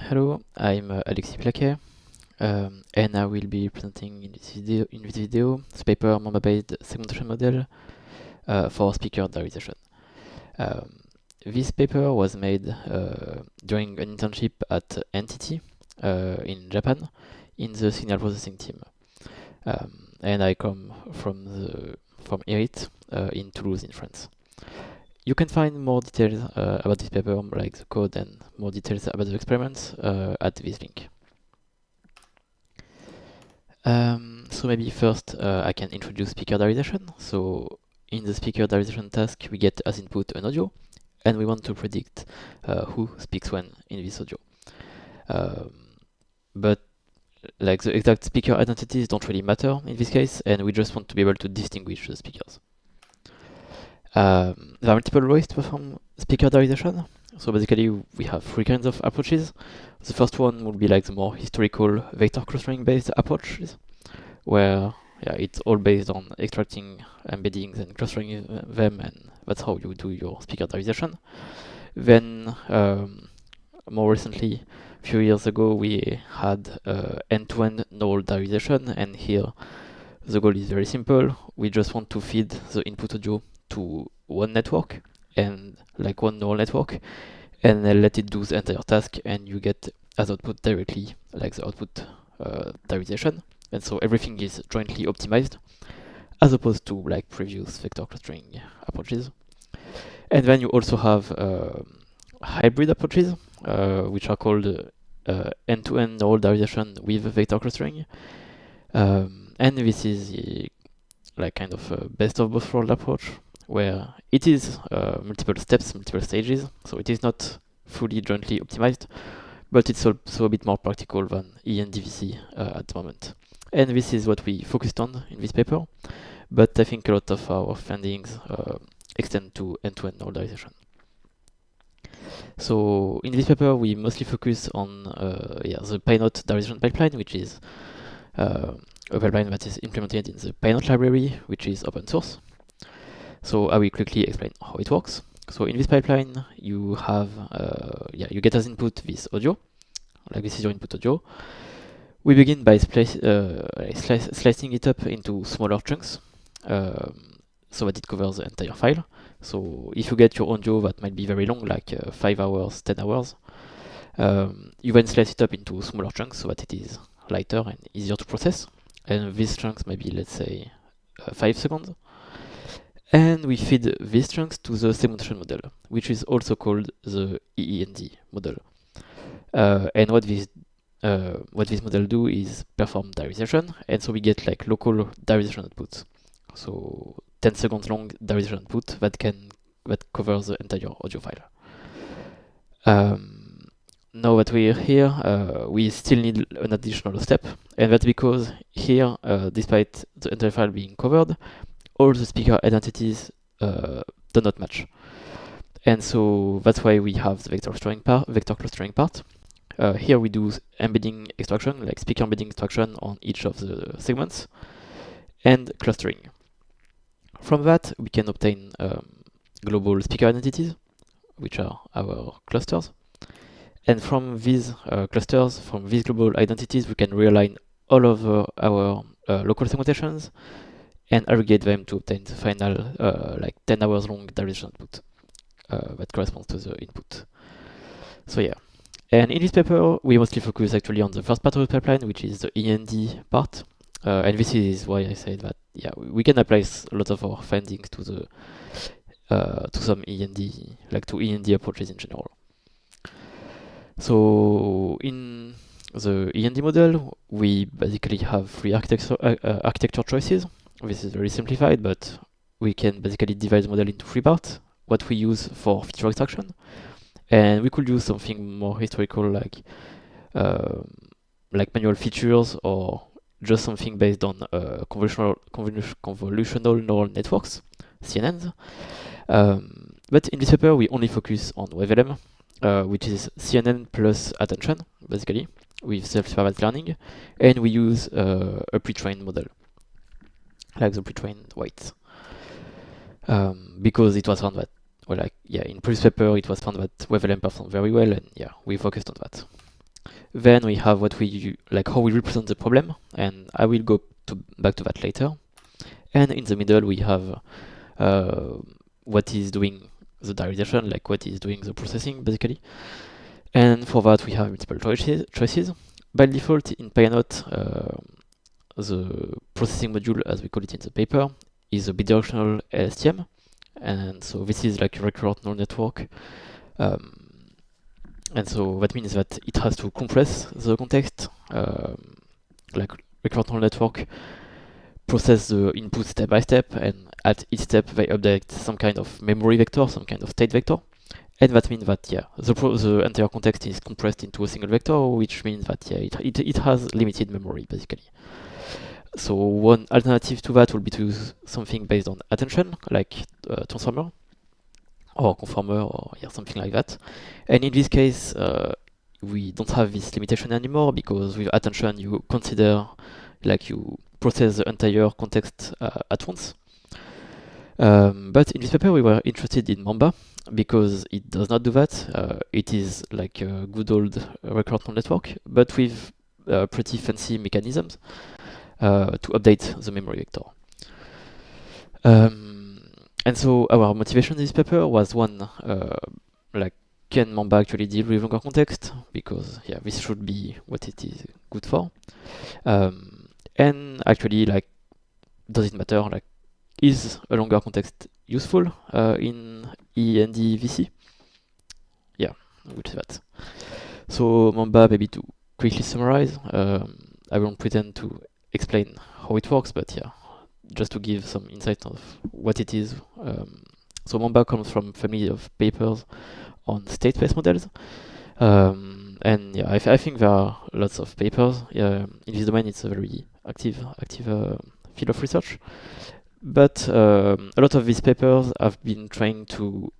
Hello, I'm Alexis Plaquet, and I will be presenting in this video this paper Mamba-based segmentation model for speaker diarization. This paper was made during an internship at NTT in Japan in the signal processing team, and I come from ERIT in Toulouse in France. You can find more details about this paper, like the code and more details about the experiments at this link. So maybe first I can introduce speaker diarization. So in the speaker diarization task, we get as input an audio, and we want to predict who speaks when in this audio. But like the exact speaker identities don't really matter in this case, and we just want to be able to distinguish the speakers. There are multiple ways to perform speaker diarization. So basically, we have three kinds of approaches. The first one would be like the more historical vector clustering-based approaches, where it's all based on extracting embeddings and clustering them, and that's how you do your speaker diarization. Then, more recently, a few years ago, we had end-to-end neural diarization, and here the goal is very simple. We just want to feed the input audio to one network, and like one neural network, and then let it do the entire task, and you get as output directly like the output diarization. And so everything is jointly optimized, as opposed to like previous vector clustering approaches. And then you also have hybrid approaches, which are called end-to-end neural diarization with vector clustering. And this is the like kind of best of both worlds approach, where it is multiple steps, multiple stages, so it is not fully jointly optimized, but it's also a bit more practical than EEND-VC at the moment. And this is what we focused on in this paper, but I think a lot of our findings extend to end-to-end normalization. So in this paper, we mostly focus on the pyannote diarization pipeline, which is a pipeline that is implemented in the pyannote library, which is open source. So I will quickly explain how it works. So in this pipeline, you have you get as input this audio, like this is your input audio. We begin by slicing it up into smaller chunks, so that it covers the entire file. So if you get your audio that might be very long, like 5 hours, 10 hours, you then slice it up into smaller chunks so that it is lighter and easier to process. And these chunks may be, let's say, 5 seconds. And we feed these chunks to the segmentation model, which is also called the EEND model. And what this model do is perform diarization, and so we get like local diarization outputs. So 10 seconds long diarization output that covers the entire audio file. Now that we're here, we still need an additional step, and that's because here, despite the entire file being covered, all the speaker identities do not match. And so that's why we have the vector clustering part. Here we do embedding extraction, like speaker embedding extraction on each of the segments, and clustering. From that, we can obtain global speaker identities, which are our clusters. And from these clusters, from these global identities, we can realign all of our local segmentations and aggregate them to obtain the final like 10 hours long diarization output that corresponds to the input. So yeah. And in this paper, we mostly focus actually on the first part of the pipeline, which is the EEND part. And this is why I said that we can apply a lot of our findings to the to some EEND, like to EEND approaches in general. So in the EEND model, we basically have three architecture choices. This is very simplified, but we can basically divide the model into three parts. What we use for feature extraction, and we could use something more historical like manual features, or just something based on convolutional neural networks, CNNs. But in this paper, we only focus on WaveLM, which is CNN plus attention, basically, with self-supervised learning, and we use a pre-trained model, like the pre-trained weights, because it was found that, in previous paper, it was found that WaveLM performed very well, and we focused on that. Then we have what we like how we represent the problem, and I will go back to that later. And in the middle we have uh, what is doing the diarization, like what is doing the processing basically. And for that we have multiple choices. By default in pyannote, the processing module, as we call it in the paper, is a bidirectional LSTM, and so this is like a recurrent neural network. And so that means that it has to compress the context, like recurrent neural network process the input step by step, and at each step they update some kind of memory vector, some kind of state vector. And that means that the entire context is compressed into a single vector, which means that it has limited memory basically. So one alternative to that would be to use something based on attention, like transformer or conformer or something like that. And in this case, we don't have this limitation anymore, because with attention you consider, like, you process the entire context at once. But in this paper we were interested in Mamba, because it does not do that. It is like a good old recurrent neural network, but with pretty fancy mechanisms to update the memory vector. And so our motivation in this paper was one, like, can Mamba actually deal with longer context? Because this should be what it is good for. And actually, like, does it matter? Like, is a longer context useful in EEND-VC? Yeah, we'll see that. So Mamba, maybe to quickly summarize, I won't pretend to explain how it works, but just to give some insight of what it is. So Mamba comes from a family of papers on state-space models. And I think there are lots of papers. In this domain, it's a very active field of research. But a lot of these papers have been trying to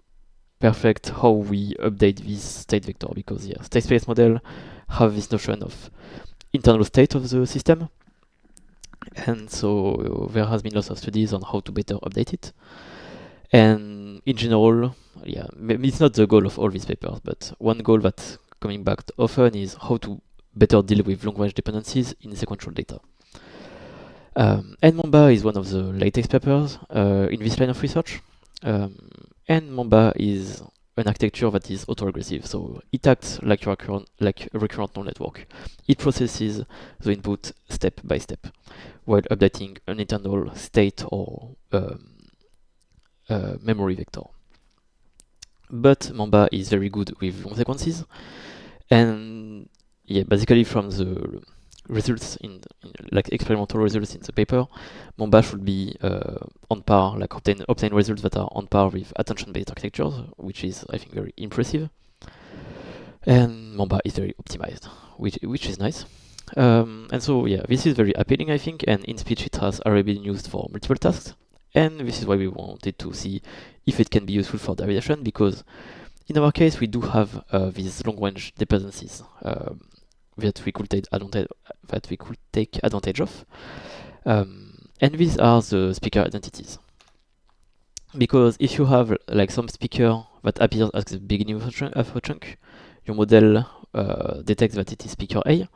perfect how we update this state vector, because state space model have this notion of internal state of the system, and so there has been lots of studies on how to better update it. And in general, maybe it's not the goal of all these papers, but one goal that's coming back often is how to better deal with long-range dependencies in sequential data. And Mamba is one of the latest papers in this line of research. And Mamba is an architecture that is autoregressive, so it acts like a recurrent neural network. It processes the input step by step, while updating an internal state or memory vector. But Mamba is very good with long sequences, and basically from the results like experimental results in the paper, Mamba should be on par, like obtain results that are on par with attention-based architectures, which is, I think, very impressive. And Mamba is very optimized, which is nice. And so this is very appealing, I think, and in speech it has already been used for multiple tasks. And this is why we wanted to see if it can be useful for derivation, because in our case we do have these long-range dependencies that we could take advantage of. And these are the speaker identities. Because if you have like some speaker that appears at the beginning of a chunk, your model detects that it is speaker A.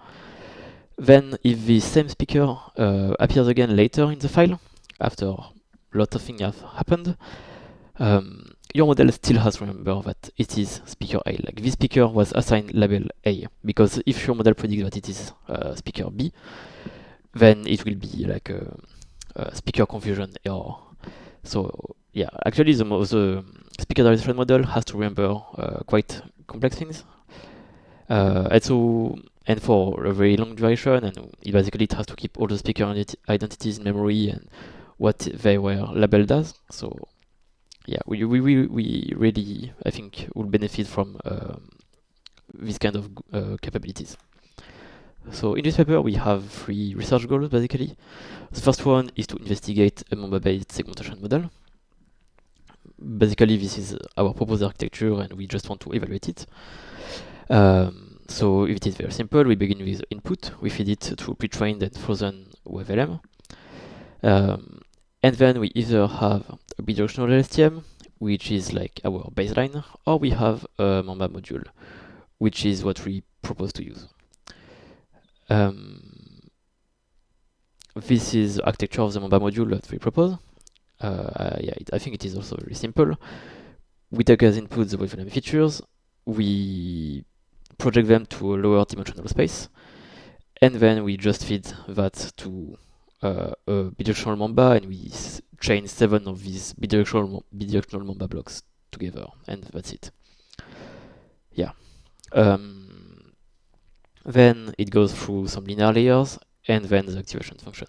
Then if the same speaker appears again later in the file, after a lot of things have happened, your model still has to remember that it is speaker A. Like, this speaker was assigned label A, because if your model predicts that it is speaker B, then it will be like a speaker confusion error. So actually the speaker diarization model has to remember quite complex things. And for a very long duration, and it has to keep all the speaker identities in memory and what they were labeled as. So we really, I think, will benefit from this kind of capabilities. So in this paper we have 3 research goals basically. The first one is to investigate a Mamba-based segmentation model. Basically this is our proposed architecture and we just want to evaluate it. So it is very simple. We begin with input, we feed it through pre-trained and frozen WebLM. And then we either have a bidirectional LSTM, which is like our baseline, or we have a Mamba module, which is what we propose to use. This is the architecture of the Mamba module that we propose. I think it is also very simple. We take as input the waveform features, we project them to a lower dimensional space, and then we just feed that to a bidirectional Mamba, and we chain 7 of these bidirectional Mamba blocks together, and that's it. Yeah. Then it goes through some linear layers, and then the activation function.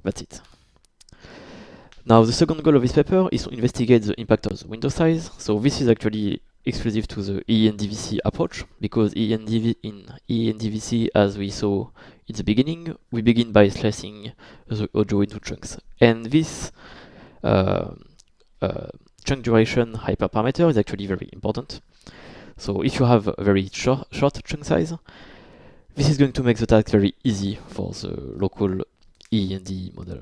That's it. Now, the second goal of this paper is to investigate the impact of the window size. So this is actually exclusive to the EEND-VC approach, because in EEND-VC, as we saw in the beginning, we begin by slicing the audio into chunks. And this chunk duration hyperparameter is actually very important. So if you have a very short chunk size, this is going to make the task very easy for the local EEND model,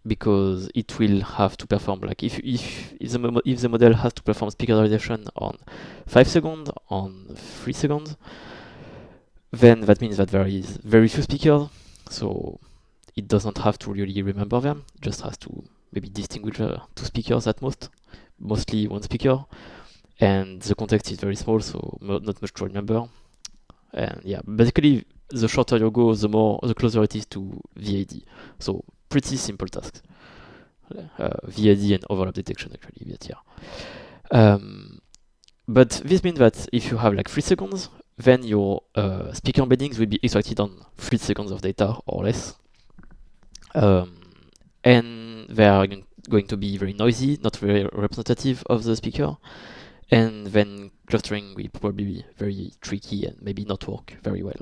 because it will have to perform, like if the model has to perform speaker diarization on 5 seconds, on 3 seconds, then that means that there is very few speakers, so it doesn't have to really remember them, just has to maybe distinguish 2 speakers at most, mostly 1 speaker, and the context is very small, so not much to remember. And yeah, basically the shorter you go, the closer it is to VAD. So pretty simple tasks. VAD and overlap detection actually, but yeah. But this means that if you have like 3 seconds, then your speaker embeddings will be extracted on 3 seconds of data or less. And they are going to be very noisy, not very representative of the speaker. And then clustering will probably be very tricky and maybe not work very well,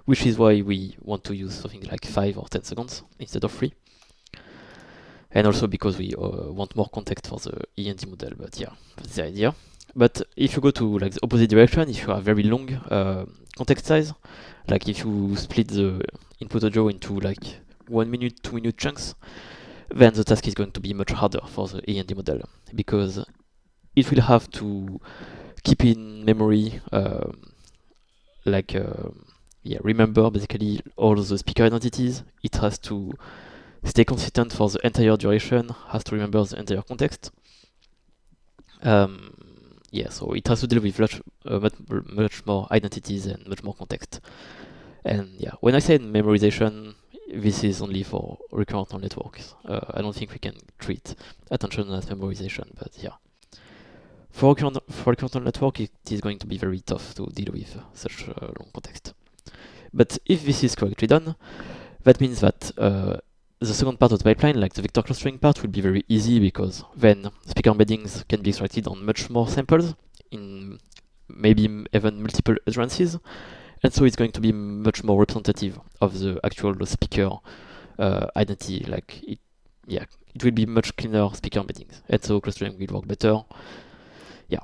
which is why we want to use something like 5 or 10 seconds instead of 3. And also because we want more context for the EEND model, but yeah, that's the idea. But if you go to like the opposite direction, if you have very long context size, like if you split the input audio into like 1 minute, 2 minute chunks, then the task is going to be much harder for the EEND model, because it will have to keep in memory, remember basically all the speaker identities. It has to stay consistent for the entire duration, has to remember the entire context. So it has to deal with much more identities and much more context. And yeah, when I say memorization, this is only for recurrent neural networks. I don't think we can treat attention as memorization, but yeah. For recurrent neural network, it is going to be very tough to deal with such long context. But if this is correctly done, that means that the second part of the pipeline, like the vector clustering part, will be very easy, because then speaker embeddings can be extracted on much more samples, in maybe even multiple utterances, and so it's going to be much more representative of the actual speaker identity. Like it will be much cleaner speaker embeddings, and so clustering will work better. Yeah,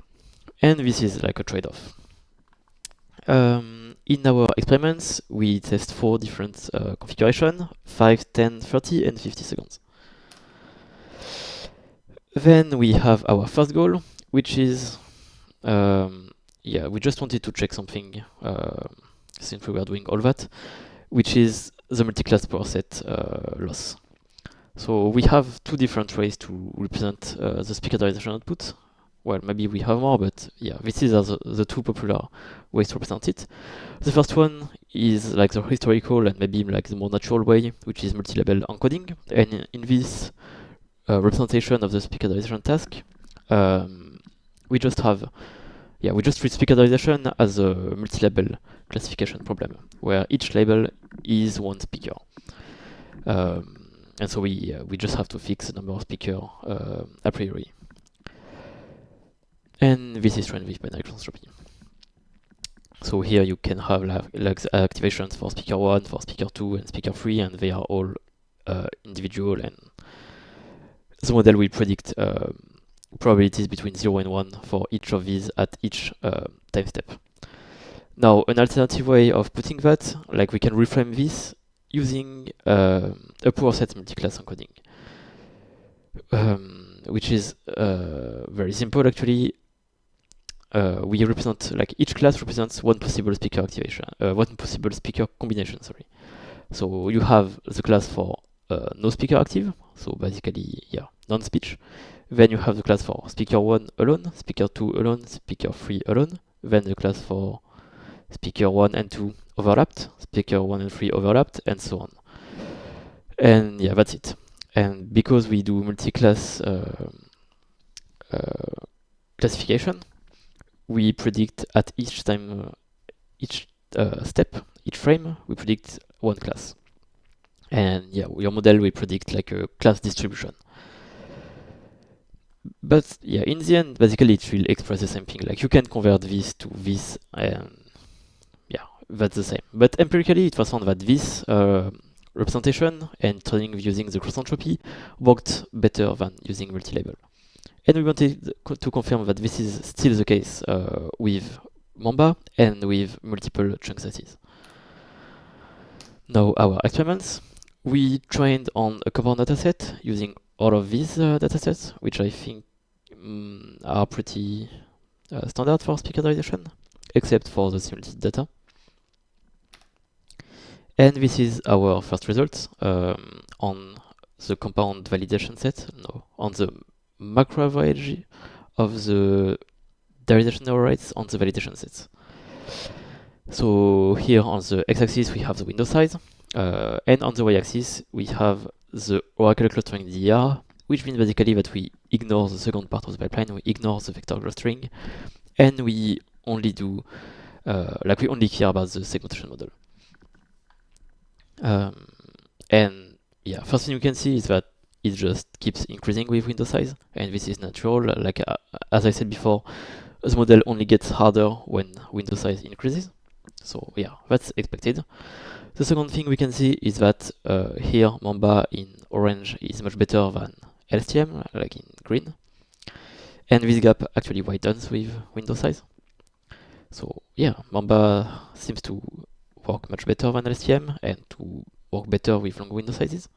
and this is like a trade-off. In our experiments, we test 4 different configurations: 5, 10, 30, and 50 seconds. Then we have our first goal, which is, we just wanted to check something since we were doing all that, which is the multi-class power set loss. So we have 2 different ways to represent the speaker diarization output. Well, maybe we have more, but yeah, this is the 2 popular ways to represent it. The first one is like the historical and maybe like the more natural way, which is multi-label encoding. And in this representation of the speaker diarization task, we just treat speaker diarization as a multi-label classification problem, where each label is 1 speaker. And so we just have to fix the number of speakers a priori. And this is trained with binary entropy. So here you can have like activations for speaker 1, for speaker 2, and speaker 3, and they are all individual, and the model will predict probabilities between 0 and 1 for each of these at each time step. Now, an alternative way of putting that, like we can reframe this using a power set multi-class encoding, which is very simple actually. we represent, like, each class represents one possible speaker activation, one possible speaker combination, sorry. So you have the class for no speaker active, so basically, yeah, non-speech. Then you have the class for speaker 1 alone, speaker 2 alone, speaker 3 alone. Then the class for speaker 1 and 2 overlapped, speaker 1 and 3 overlapped, and so on. And yeah, that's it. And because we do multi-class classification, we predict at each time, each step, each frame, we predict one class. And yeah, your model will predict like a class distribution. But yeah, in the end, basically it will express the same thing. Like you can convert this to this, and yeah, that's the same. But empirically, it was found that this representation and training using the cross entropy worked better than using multi-label. And we wanted to confirm that this is still the case with Mamba and with multiple chunk sizes. Now, our experiments. We trained on a common dataset using all of these datasets, which I think are pretty standard for speaker derivation, except for the simulated data. And this is our first result on the compound validation set, on the macro average of the Diarization error rates on the validation sets. So here on the x-axis we have the window size, and on the y-axis we have the oracle clustering DER, which means basically that we ignore the second part of the pipeline, we ignore the vector clustering, and we only do, we only care about the segmentation model. And yeah, first thing you can see is that it just keeps increasing with window size, and this is natural. Like as I said before, the model only gets harder when window size increases. So yeah, that's expected. The second thing we can see is that here Mamba in orange is much better than LSTM, like in green. And this gap actually widens with window size. So yeah, Mamba seems to work much better than LSTM and to work better with long window sizes.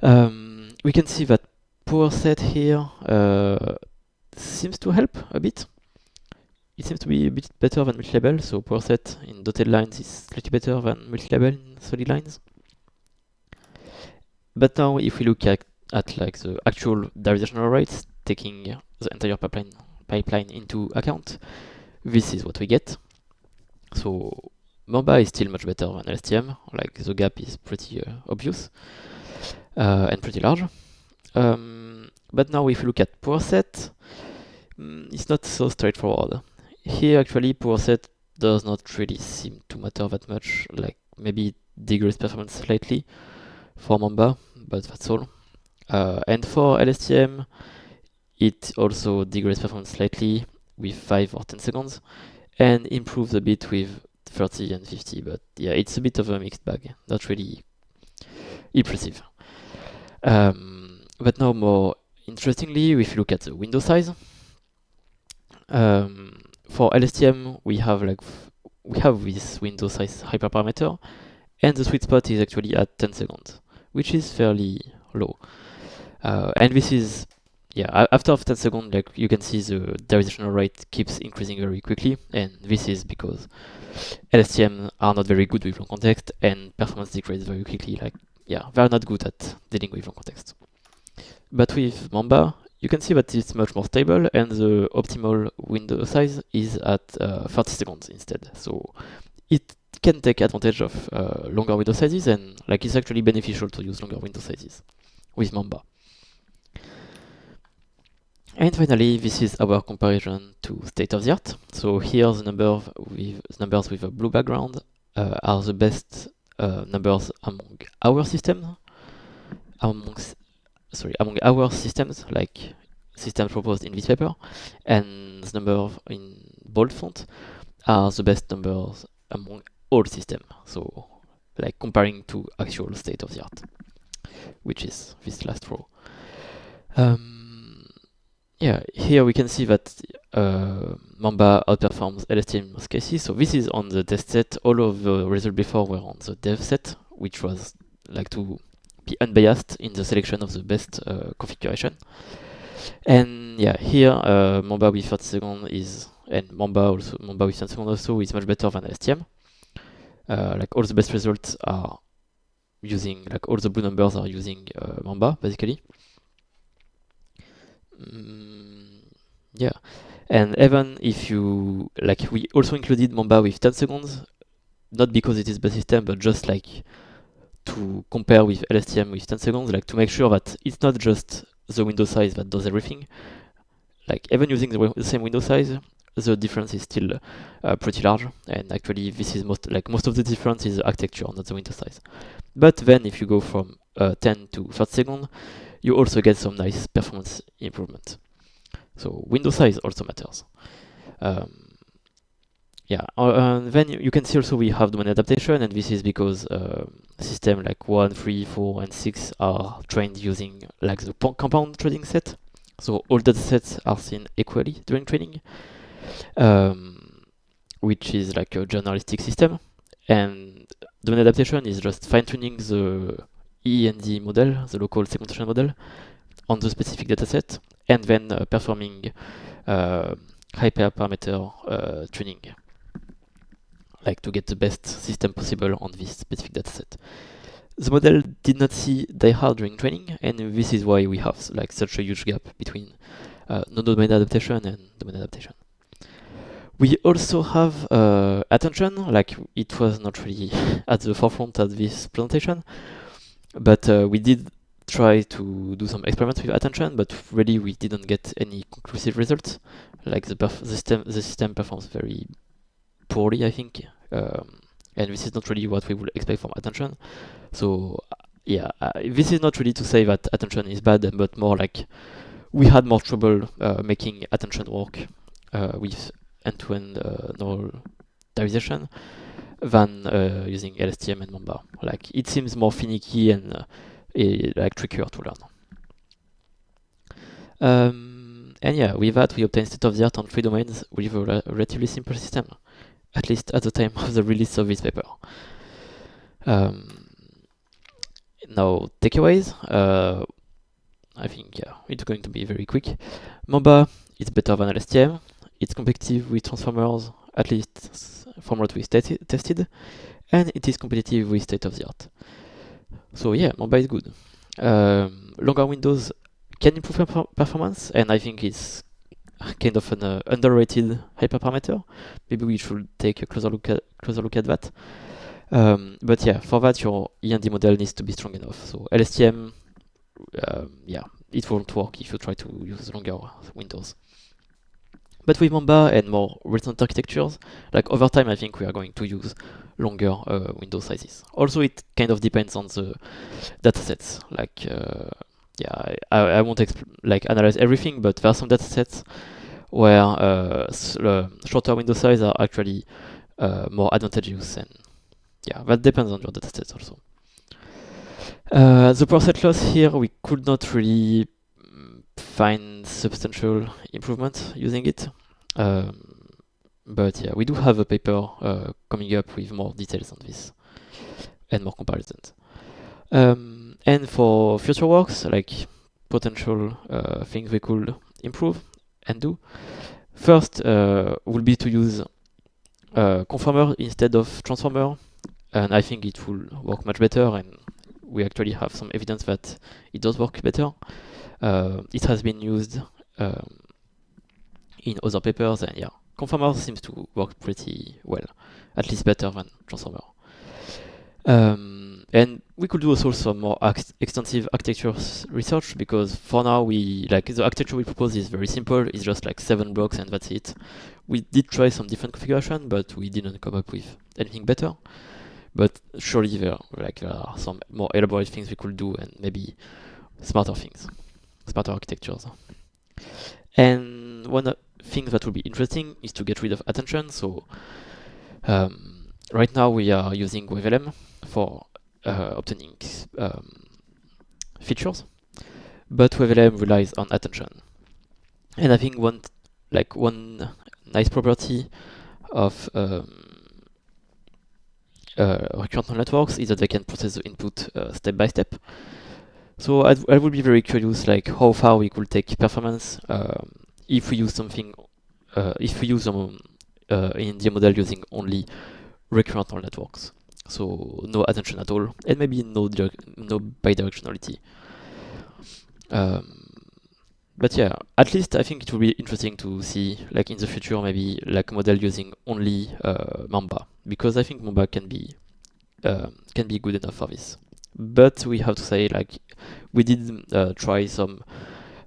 We can see that power set here seems to help a bit. It seems to be a bit better than multi-label, so power set in dotted lines is slightly better than multi-label in solid lines. But now if we look at like the actual Diarization error rates, taking the entire pipeline into account, this is what we get. So Mamba is still much better than LSTM, like the gap is pretty obvious and pretty large. But now if you look at power set, it's not so straightforward. Here actually power set does not really seem to matter that much, like maybe it degrades performance slightly for Mamba, but that's all. And for LSTM, it also degrades performance slightly with 5 or 10 seconds, and improves a bit with 30 and 50, but yeah, it's a bit of a mixed bag, not really impressive. But now more interestingly, if you look at the window size, for LSTM we have this window size hyperparameter, and the sweet spot is actually at 10 seconds, which is fairly low. And this is, yeah, after 10 seconds, like you can see the Diarization rate keeps increasing very quickly, and this is because LSTM are not very good with long context, and performance degrades very quickly. Like, yeah, they're not good at dealing with long context. But with Mamba, you can see that it's much more stable, and the optimal window size is at 30 seconds instead. So it can take advantage of longer window sizes, and like it's actually beneficial to use longer window sizes with Mamba. And finally, this is our comparison to state of the art. So here the numbers with a blue background are the best numbers among our system, among our systems, like systems proposed in this paper, and the numbers in bold font are the best numbers among all systems. So like comparing to actual state of the art, which is this last row. Yeah, here we can see that Mamba outperforms LSTM in most cases. So this is on the test set. All of the results before were on the dev set, which was like to be unbiased in the selection of the best configuration. And yeah, here Mamba with 30 seconds is and Mamba with 10 seconds also is much better than LSTM. Like all the best results are using, like all the blue numbers are using Mamba basically. Yeah, and even if you like, we also included Mamba with 10 seconds, not because it is best system, but just like to compare with LSTM with 10 seconds, like to make sure that it's not just the window size that does everything. Like even using the same window size, the difference is still pretty large. And actually, this is most of the difference is the architecture, not the window size. But then if you go from 10 to 30 seconds, you also get some nice performance improvement. So window size also matters. Then you can see also we have domain adaptation, and this is because systems like 1, 3, 4, and 6 are trained using like the compound trading set. So all datasets are seen equally during training, which is like a journalistic system. And domain adaptation is just fine-tuning the EEND model, the local segmentation model, on the specific dataset, and then performing hyperparameter tuning, like to get the best system possible on this specific dataset. The model did not see diehard during training, and this is why we have like such a huge gap between non-domain adaptation and domain adaptation. We also have attention, like it was not really at the forefront of this presentation, but we did try to do some experiments with attention, but really we didn't get any conclusive results. Like the system performs very poorly, I think, and this is not really what we would expect from attention. So yeah, this is not really to say that attention is bad, but more like we had more trouble making attention work with end-to-end neural diarization than using LSTM and Mamba. Like it seems more finicky and like trickier to learn. And yeah, with that we obtained state-of-the-art on 3 domains with a relatively simple system, at least at the time of the release of this paper. Now, takeaways. I think it's going to be very quick. Mamba is better than LSTM. It's competitive with transformers, at least from what we tested, and it is competitive with state-of-the-art. So yeah, Mamba is good. Longer windows can improve performance, and I think it's kind of an underrated hyperparameter. Maybe we should take a closer look at that. But yeah, for that your EEND model needs to be strong enough. So LSTM, it won't work if you try to use longer windows. But with Mamba and more recent architectures, like over time, I think we are going to use longer window sizes. Also, it kind of depends on the datasets. Like, I won't analyze everything, but there are some datasets where shorter window size are actually more advantageous, and yeah, that depends on your datasets also. The percent loss here, we could not really find substantial improvement using it. But yeah, we do have a paper coming up with more details on this and more comparisons. And for future works, like potential things we could improve and do, first would be to use conformer instead of transformer, and I think it will work much better, and we actually have some evidence that it does work better. It has been used in other papers, and yeah, conformer seems to work pretty well, at least better than transformer. And we could do also some more extensive architecture research, because for now the architecture we propose is very simple. It's just like 7 blocks and that's it. We did try some different configuration, but we didn't come up with anything better. But surely there are some more elaborate things we could do, and maybe smarter things, smarter architectures. And one thing that would be interesting is to get rid of attention. So right now we are using WaveLM for obtaining features, but WaveLM relies on attention. And I think one nice property of recurrent neural networks is that they can process the input step by step. So I would be very curious, like how far we could take performance if we use something if we use EEND model using only recurrent neural networks, so no attention at all, and maybe no bidirectionality. But yeah, at least I think it will be interesting to see, like in the future, maybe like a model using only Mamba, because I think Mamba can be good enough for this. But we have to say, like, we did try some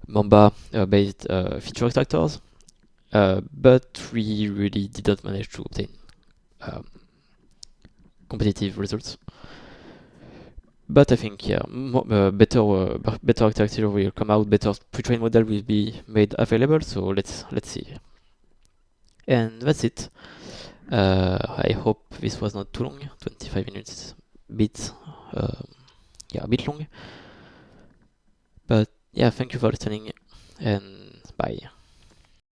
Mamba-based feature extractors, but we really didn't manage to obtain um, competitive results. But I think, yeah, better architecture will come out, better pre-trained model will be made available. So let's see. And that's it. I hope this was not too long. 25 minutes, bit, a bit long. But yeah, thank you for listening, and bye.